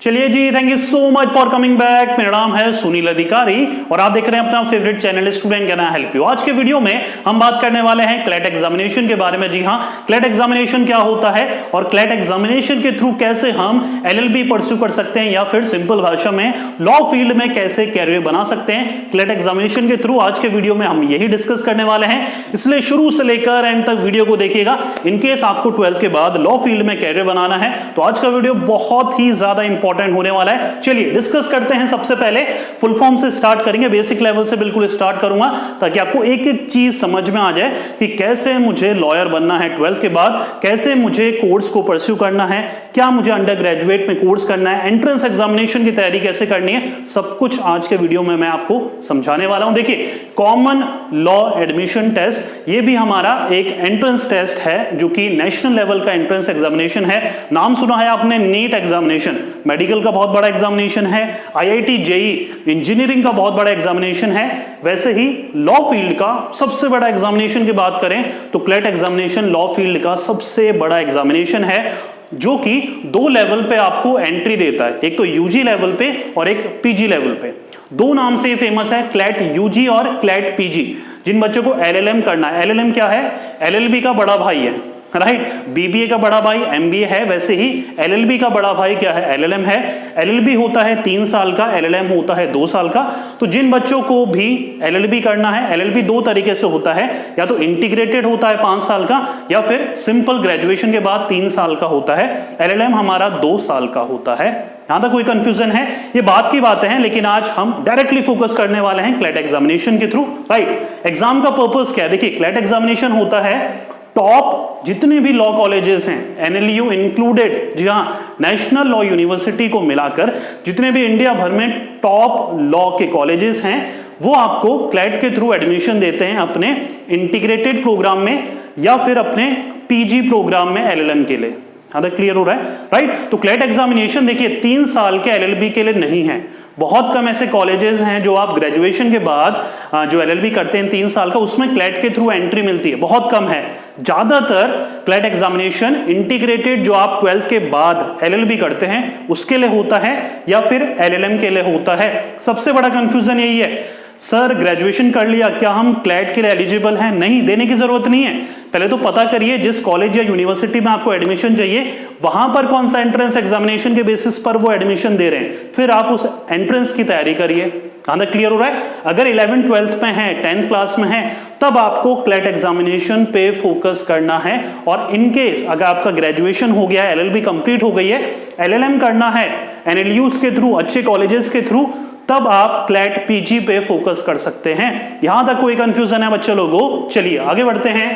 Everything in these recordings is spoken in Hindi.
चलिए जी, thank you so much for coming back. मेरा नाम है सुनील अधिकारी और आप देख रहे हैं अपना favourite channel student can I help you. आज के वीडियो में हम बात करने वाले हैं क्लैट एग्जामिनेशन के बारे में। जी हाँ, क्लैट एग्जामिनेशन क्या होता है और क्लैट एग्जामिनेशन के थ्रू कैसे हम एलएलबी परस्यू कर सकते हैं या फिर सिंपल भाषा में लॉ फील्ड में कैसे कैरियर बना सकते हैं क्लैट एग्जामिनेशन के थ्रू। आज के वीडियो में हम यही डिस्कस करने वाले हैं, इसलिए शुरू से लेकर एंड तक वीडियो को देखिएगा। इनकेस आपको 12th के बाद लॉ फील्ड में कैरियर बनाना है तो आज का वीडियो बहुत ही ज्यादा इंपॉर्टेंट होने वाला है। चलिए डिस्कस करते हैं। सबसे पहले फुल फॉर्म से स्टार्ट करेंगे, बेसिक लेवल से बिल्कुल स्टार्ट करूंगा ताकि आपको एक एक चीज समझ में आ जाए कि कैसे मुझे लॉयर बनना है 12th के बाद, कैसे मुझे कोर्स को परस्यू करना है, क्या मुझे अंडर ग्रेजुएट में कोर्स करना है, एंट्रेंस एग्जामिनेशन की तैयारी कैसे करनी है, सब कुछ आज के वीडियो में मैं आपको समझाने वाला हूं। देखिए, कॉमन लॉ एडमिशन टेस्ट ये भी हमारा एक एंट्रेंस टेस्ट है जो कि नेशनल लेवल का एंट्रेंस एग्जामिनेशन है। नाम सुना है आपने, नीट एग्जामिनेशन, मेडिकल का बहुत बड़ा एग्जामिनेशन है, आईआईटी जेई इंजीनियरिंग का बहुत बड़ा एग्जामिनेशन है। वैसे ही लॉ फील्ड का सबसे बड़ा एग्जामिनेशन की बात करें तो क्लैट एग्जामिनेशन लॉ फील्ड का सबसे बड़ा एग्जामिनेशन है जो कि 2 लेवल पे आपको एंट्री देता है, एक तो यूजी लेवल पे और एक पीजी लेवल पे। 2 नाम से फेमस है, क्लैट यूजी और क्लैट पीजी। जिन बच्चों को एलएलएम करना है, एलएलएम क्या है? एलएलबी का बड़ा भाई है, राइट। बीबीए का बड़ा भाई एमबीए है, वैसे ही एलएलबी का बड़ा भाई क्या है? एलएलएम है। एलएलबी होता है 3 साल का, एलएलएम होता है 2 साल का। तो जिन बच्चों को भी एलएलबी करना है, एलएलबी 2 तरीके से होता है, या तो इंटीग्रेटेड होता है 5 साल का या फिर सिंपल ग्रेजुएशन के बाद 3 साल का होता है। एलएलएम हमारा 2 साल का होता है। यहां तक कोई कंफ्यूजन है? ये बात की बातें हैं, लेकिन आज हम डायरेक्टली फोकस करने वाले हैं क्लैट एग्जामिनेशन के थ्रू, राइट। एग्जाम का पर्पस क्या है? देखिए, क्लैट एग्जामिनेशन होता है टॉप जितने भी लॉ कॉलेजेस हैं, एनएलयू इंक्लूडेड, जी हाँ, नेशनल लॉ यूनिवर्सिटी को मिलाकर जितने भी इंडिया भर में टॉप लॉ के कॉलेजेस हैं वो आपको क्लैट के थ्रू एडमिशन देते हैं अपने इंटीग्रेटेड प्रोग्राम में या फिर अपने पीजी प्रोग्राम में एलएलएम के लिए। हाँ, क्लियर हो रहा है, राइट। तो क्लैट एग्जामिनेशन देखिए 3 साल के एलएलबी के लिए नहीं है। बहुत कम ऐसे कॉलेजेस हैं जो आप ग्रेजुएशन के बाद जो एलएलबी करते हैं 3 साल का, उसमें क्लैट के थ्रू एंट्री मिलती है, बहुत कम है। ज्यादातर क्लैट एग्जामिनेशन इंटीग्रेटेड जो आप 12th के बाद एलएलबी करते हैं उसके लिए होता है या फिर एलएलएम के लिए होता है। सबसे बड़ा कंफ्यूजन यही है, सर ग्रेजुएशन कर लिया, क्या हम क्लैट के लिए एलिजिबल हैं? नहीं, देने की जरूरत नहीं है। पहले तो पता करिए जिस कॉलेज या यूनिवर्सिटी में आपको एडमिशन चाहिए वहां पर कौन सा एंट्रेंस एग्जामिनेशन के बेसिस पर वो एडमिशन दे रहे हैं, फिर आप उस एंट्रेंस की तैयारी करिए। कहां तक क्लियर हो रहा है? अगर 11th 12th में है, 10th क्लास में है, तब आपको क्लैट एग्जामिनेशन पे फोकस करना है। और इनकेस अगर आपका ग्रेजुएशन हो गया है, एलएलबी कंप्लीट हो गई है, एलएलएम करना है एनएलयूज के थ्रू, अच्छे कॉलेजेस के थ्रू, तब आप क्लैट पीजी पे फोकस कर सकते हैं। यहां तक कोई कंफ्यूजन है बच्चे लोगों? चलिए आगे बढ़ते हैं।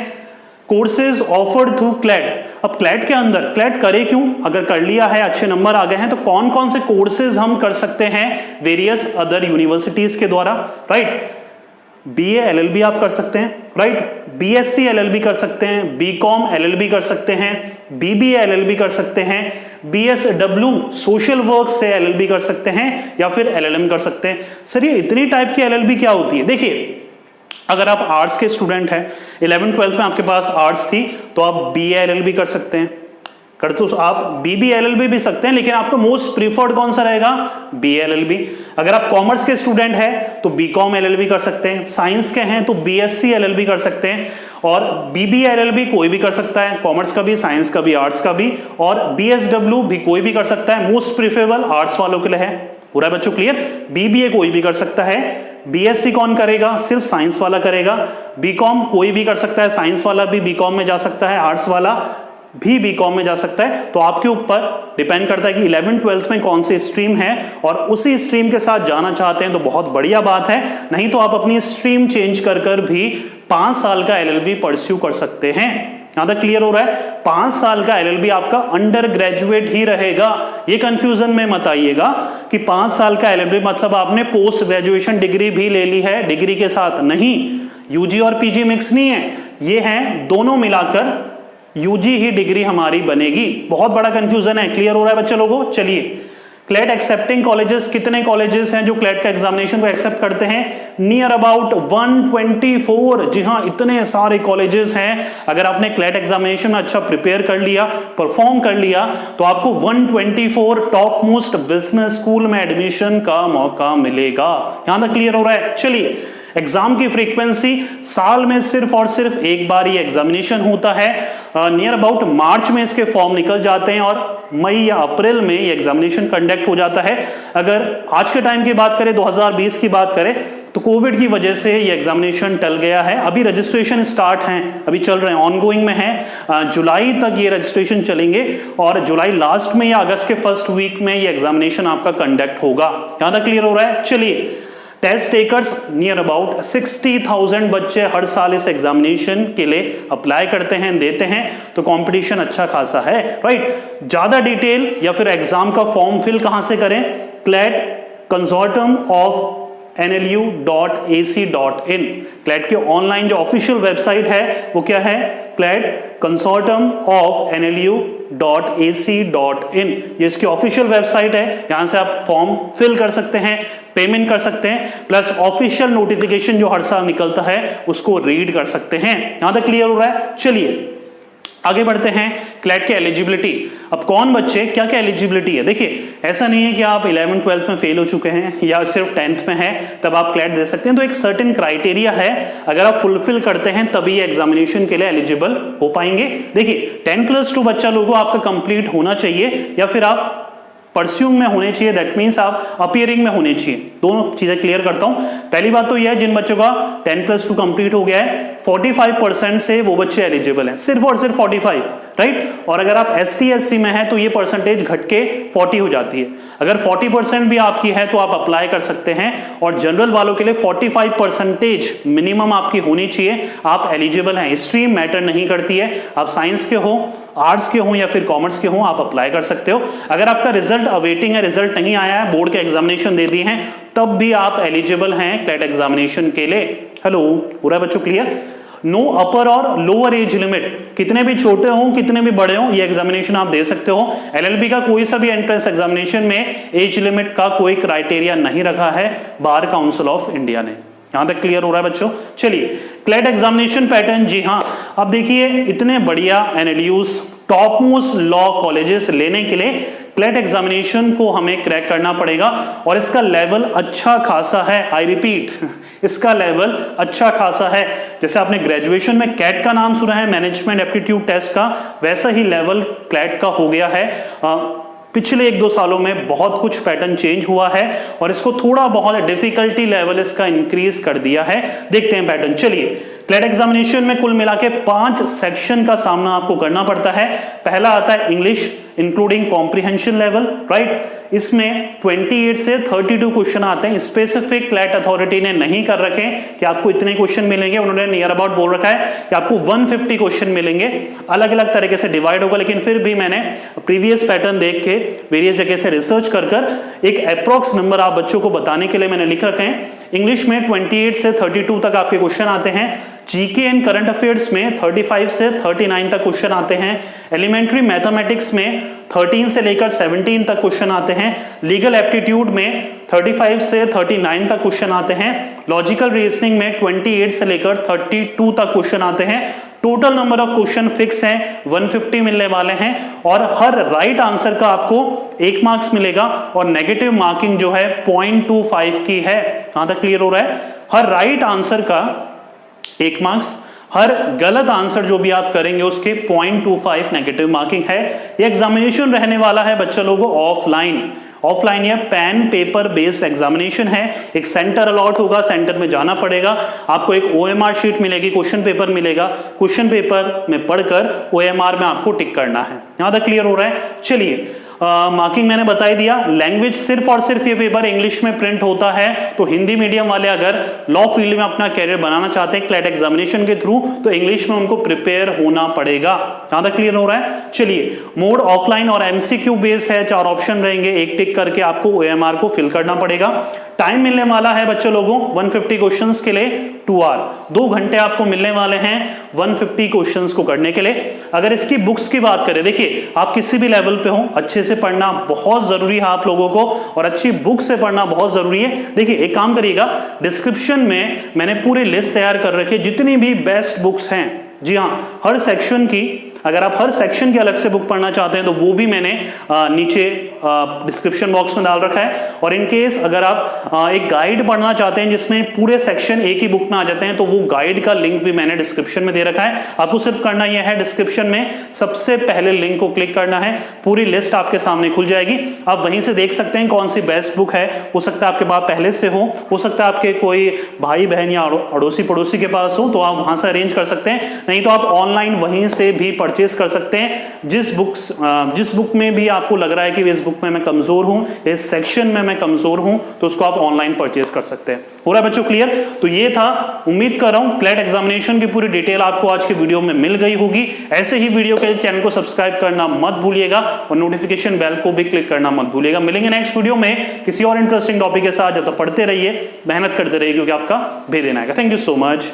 Courses offered through CLAT. अब क्लैट के अंदर क्लैट करे क्यों? अगर कर लिया है, अच्छे नंबर आ गए हैं, तो कौन कौन से कोर्सेज हम कर सकते हैं वेरियस अदर यूनिवर्सिटीज के द्वारा, राइट। बीए एलएलबी आप कर सकते हैं, राइट। बीएससी एलएलबी कर सकते हैं, बीकॉम एलएलबी कर सकते हैं, बीबीए एलएलबी कर सकते हैं, बीएसडब्ल्यू सोशल वर्क से एलएलबी कर सकते हैं या फिर एलएलएम कर सकते हैं। सर ये इतनी टाइप की एलएलबी क्या होती है? देखिए, अगर आप आर्ट्स के स्टूडेंट हैं, 11th 12th में आपके पास आर्ट्स थी, तो आप बीए एलएलबी कर सकते हैं, कर तो आप बीबी एलएलबी भी सकते हैं, लेकिन आपका मोस्ट प्रीफर्ड कौन सा रहेगा? BA LLB. अगर आप कॉमर्स के स्टूडेंट हैं तो बीकॉम एलएलबी कर सकते हैं, साइंस के हैं तो बीएससी एलएलबी कर सकते हैं, और बीबीए एलएलबी कोई भी कर सकता है, कॉमर्स का भी, साइंस का भी, आर्ट्स का भी, और बीएसडब्ल्यू भी कोई भी कर सकता है। मोस्ट प्रीफरेबल आर्ट्स वालों के लिए है। पूरा बच्चों क्लियर? बीबीए कोई भी कर सकता है, बीएससी कौन करेगा? सिर्फ साइंस वाला करेगा। बीकॉम कोई भी कर सकता है, साइंस वाला भी बीकॉम में जा सकता है, आर्ट्स वाला भी बीकॉम में जा सकता है। तो आपके ऊपर डिपेंड करता है कि 11th 12th में कौन सी स्ट्रीम है, और उसी स्ट्रीम के साथ जाना चाहते हैं तो बहुत बढ़िया बात है, नहीं तो आप अपनी स्ट्रीम चेंज कर कर भी 5 साल का एलएलबी परस्यू कर सकते हैं। यहां तक क्लियर हो रहा है? 5 साल का एलएलबी आपका अंडर ग्रेजुएट ही रहेगा। ये कंफ्यूजन में मत आइएगा कि 5 साल का एलएलबी मतलब आपने पोस्ट ग्रेजुएशन डिग्री भी ले ली है डिग्री के साथ, नहीं। यूजी और पीजी मिक्स नहीं है, ये हैं दोनों मिलाकर यूजी ही डिग्री हमारी बनेगी। बहुत बड़ा कंफ्यूजन है, क्लियर हो रहा है बच्चे लोगों? चलिए क्लेट एक्सेप्टिंग कॉलेजेस, कितने कॉलेजेस हैं जो क्लेट का एग्जामिनेशन को एक्सेप्ट करते हैं? Near about 124। जी हाँ, इतने सारे कॉलेजेस हैं। अगर आपने क्लेट एग्जामिनेशन में अच्छा प्रिपेयर कर लिया, परफॉर्म कर लिया, तो आपको 124 टॉप मोस्ट बिजनेस स्कूल में एडमिशन का मौका मिलेगा। यहां तक क्लियर हो रहा है? चलिए, एग्जाम की फ्रीक्वेंसी साल में सिर्फ और सिर्फ एक बार ये एग्जामिनेशन होता है। नियर अबाउट मार्च में इसके फॉर्म निकल जाते हैं और मई या अप्रैल में ये एग्जामिनेशन कंडक्ट हो जाता है। अगर आज के टाइम की बात करें, 2020 की बात करें, तो कोविड की वजह से ये एग्जामिनेशन टल गया है। अभी रजिस्ट्रेशन स्टार्ट हैं, अभी चल रहे हैं, ऑनगोइंग में है। जुलाई तक ये रजिस्ट्रेशन चलेंगे और जुलाई लास्ट में या अगस्त के फर्स्ट वीक में ये एग्जामिनेशन आपका कंडक्ट होगा। यहां तक क्लियर हो रहा है? चलिए, टेस्ट टेकर्स नियर अबाउट 60,000 बच्चे हर साल इस एग्जामिनेशन के लिए अप्लाई करते हैं, देते हैं, तो कंपटीशन अच्छा खासा है, राइट। ज्यादा डिटेल या फिर एग्जाम का फॉर्म फिल कहां से करें? CLAT consortium of nlu.ac.in, CLAT के ऑनलाइन जो ऑफिशियल वेबसाइट है वो क्या है? क्लेट कंसोर्टियम ऑफ nlu.ac.in, ये इसकी ऑफिशियल वेबसाइट है। यहां से आप फॉर्म फिल कर सकते हैं, पेमेंट कर सकते हैं, प्लस ऑफिशियल नोटिफिकेशन जो हर साल निकलता है उसको रीड कर सकते हैं। यहां तक क्लियर हो रहा है? चलिए आगे बढ़ते हैं। क्लेट के एलिजिबिलिटी, अब कौन बच्चे क्या क्या एलिजिबिलिटी है? देखिए, ऐसा नहीं है कि आप 11th 12th में फेल हो चुके हैं या सिर्फ 10th में है तब आप क्लेट दे सकते हैं। तो एक सर्टेन क्राइटेरिया है, अगर आप फुलफिल करते हैं तभी एग्जामिनेशन के लिए एलिजिबल हो पाएंगे। देखिए, 10+2 बच्चा लोगों आपका कंप्लीट होना चाहिए या फिर आप परस्यूम में होने चाहिए, दैट मीन्स आप अपीयरिंग में होने चाहिए। दोनों चीजें क्लियर करता हूं। पहली बात तो यह है, जिन बच्चों का 10+2 कंप्लीट हो गया है, 45% से वो बच्चे एलिजिबल हैं, सिर्फ और सिर्फ 45, राइट। और अगर आप ST/SC में हैं तो ये परसेंटेज घट के 40 हो जाती है। अगर 40% भी आपकी है तो आप अप्लाई कर सकते हैं, और जनरल वालों के लिए 45% मिनिमम आपकी होनी चाहिए, आप एलिजिबल हैं। स्ट्रीम मैटर नहीं करती है, आप साइंस के हो, आर्ट्स के हो या फिर कॉमर्स के हो, आप अप्लाई कर सकते हो। अगर आपका रिजल्ट अवेटिंग है, रिजल्ट नहीं आया है, बोर्ड के एग्जामिनेशन दे दिए हैं, तब भी आप एलिजिबल हैं क्लेट एग्जामिनेशन के लिए। हेलो, पूरा बच्चों क्लियर? नो अपर और लोअर एज लिमिट, कितने भी छोटे हो कितने भी बड़े हो ये एग्जामिनेशन आप दे सकते हो। LLB का कोई सा भी एंट्रेंस एग्जामिनेशन में एज लिमिट का कोई क्राइटेरिया नहीं रखा है बार काउंसिल ऑफ इंडिया ने। यहां तक क्लियर हो रहा है बच्चों? चलिए, क्लेट एग्जामिनेशन पैटर्न, जी हां, अब देखिए, इतने बढ़िया NLUs top most law colleges लेने के लिए क्लेट एग्जामिनेशन को हमें क्रैक करना पड़ेगा, और इसका लेवल अच्छा खासा है। आई रिपीट, इसका लेवल अच्छा खासा है। जैसे आपने ग्रेजुएशन में कैट का नाम सुना है, मैनेजमेंट एप्टीट्यूड टेस्ट का, वैसा ही लेवल क्लेट का हो गया है। पिछले 1-2 सालों में बहुत कुछ पैटर्न चेंज हुआ है और इसको थोड़ा बहुत डिफिकल्टी लेवल इसका इंक्रीज कर दिया है। देखते हैं पैटर्न। चलिए, क्लेट एग्जामिनेशन में कुल मिला के 5 सेक्शन का सामना आपको करना पड़ता है। पहला आता है English including comprehension level, right. इसमें 28 से 32 क्वेश्चन आते हैं। स्पेसिफिक क्लेट अथॉरिटी ने नहीं कर रखे कि आपको इतने क्वेश्चन मिलेंगे, उन्होंने नियर अबाउट बोल रखा है कि आपको 150 क्वेश्चन मिलेंगे। अलग अलग तरीके से डिवाइड होगा, लेकिन फिर भी मैंने प्रीवियस पैटर्न देख के वेरियस जगह से रिसर्च कर एक अप्रॉक्स नंबर आप बच्चों को बताने के लिए मैंने लिख रखे हैं। इंग्लिश में 28 से 32 तक आपके क्वेश्चन आते हैं। जीके एंड करंट अफेयर्स में 35 से 39 तक क्वेश्चन आते हैं। एलिमेंट्री मैथमेटिक्स में 13 से लेकर 17 तक क्वेश्चन आते हैं। लीगल एप्टीट्यूड में 35 से 39 तक क्वेश्चन आते हैं। लॉजिकल रीजनिंग में 28 से लेकर 32 तक क्वेश्चन आते हैं। Total number of question fix है, 150 मिलने वाले हैं, और हर राइट आंसर का आपको 1 मार्क्स मिलेगा, और नेगेटिव मार्किंग जो है 0.25 की है। कहां तक क्लियर हो रहा है? हर राइट आंसर का 1 मार्क्स, हर गलत आंसर जो भी आप करेंगे उसके 0.25 नेगेटिव मार्किंग है। ये एग्जामिनेशन रहने वाला है बच्चा लोगों ऑफलाइन। ऑफलाइन या पेन पेपर बेस्ड एग्जामिनेशन है। एक सेंटर अलॉट होगा, सेंटर में जाना पड़ेगा, आपको एक OMR शीट मिलेगी, क्वेश्चन पेपर मिलेगा, क्वेश्चन पेपर में पढ़कर OMR में आपको टिक करना है। यहां तक क्लियर हो रहा है? चलिए, मार्किंग मैंने बता ही दिया। लैंग्वेज सिर्फ और सिर्फ ये पेपर इंग्लिश में प्रिंट होता है, तो हिंदी मीडियम वाले अगर लॉ फील्ड में अपना कैरियर बनाना चाहते हैं क्लेट एग्जामिनेशन के थ्रू, तो इंग्लिश में उनको प्रिपेयर होना पड़ेगा। यहां तक क्लियर हो रहा है? चलिए, मोड ऑफलाइन और MCQ बेस्ड है, 4 ऑप्शन रहेंगे, एक टिक करके आपको OMR को फिल करना पड़ेगा। टाइम मिलने वाला है बच्चों लोगों 150 क्वेश्चंस के लिए 2 आवर, 2 घंटे आपको मिलने वाले हैं। 150 क्वेश्चंस को करने के लिए। अगर इसकी बुक्स की बात करें, देखिए आप किसी भी लेवल पे हो, अच्छे से पढ़ना बहुत जरूरी है आप लोगों को, और अच्छी बुक से पढ़ना बहुत जरूरी है। देखिए एक काम करिएगा, डिस्क्रिप्शन में मैंने पूरी लिस्ट तैयार कर रखी है जितनी भी बेस्ट बुक्स हैं। जी हाँ, हर सेक्शन की, अगर आप हर सेक्शन की अलग से बुक पढ़ना चाहते हैं तो वो भी मैंने नीचे डिस्क्रिप्शन बॉक्स में डाल रखा है। और इन केस अगर आप एक गाइड पढ़ना चाहते हैं जिसमें पूरे सेक्शन एक ही बुक में आ जाते हैं तो वो गाइड का लिंक भी मैंने डिस्क्रिप्शन में दे रखा है। आपको सिर्फ करना यह है, डिस्क्रिप्शन में सबसे पहले लिंक को क्लिक करना है, पूरी लिस्ट आपके सामने खुल जाएगी। आप वहीं से देख सकते हैं कौन सी बेस्ट बुक है। हो सकता है आपके पास पहले से हो सकता है आपके कोई भाई बहन या अड़ोसी पड़ोसी के पास हो, तो आप वहां से अरेंज कर सकते हैं। नहीं तो आप ऑनलाइन वहीं से भी परचेज कर सकते हैं। जिस बुक में भी आपको लग रहा है कि इस बुक में मैं कमजोर हूं, इस सेक्शन में मैं कमजोर हूं, तो उसको आप ऑनलाइन परचेज कर सकते हैं। हो रहा है बच्चों क्लियर? तो ये था, उम्मीद कर रहा हूं क्लैट एग्जामिनेशन की पूरी डिटेल आपको आज की वीडियो में मिल गई होगी। ऐसे ही वीडियो के चैनल को सब्सक्राइब करना मत भूलिएगा और नोटिफिकेशन बेल को भी क्लिक करना मत भूलिएगा। मिलेंगे नेक्स्ट वीडियो में किसी और इंटरेस्टिंग टॉपिक के साथ। जब तक पढ़ते रहिए, मेहनत करते रहिए, क्योंकि आपका भी देना है। Thank you so much.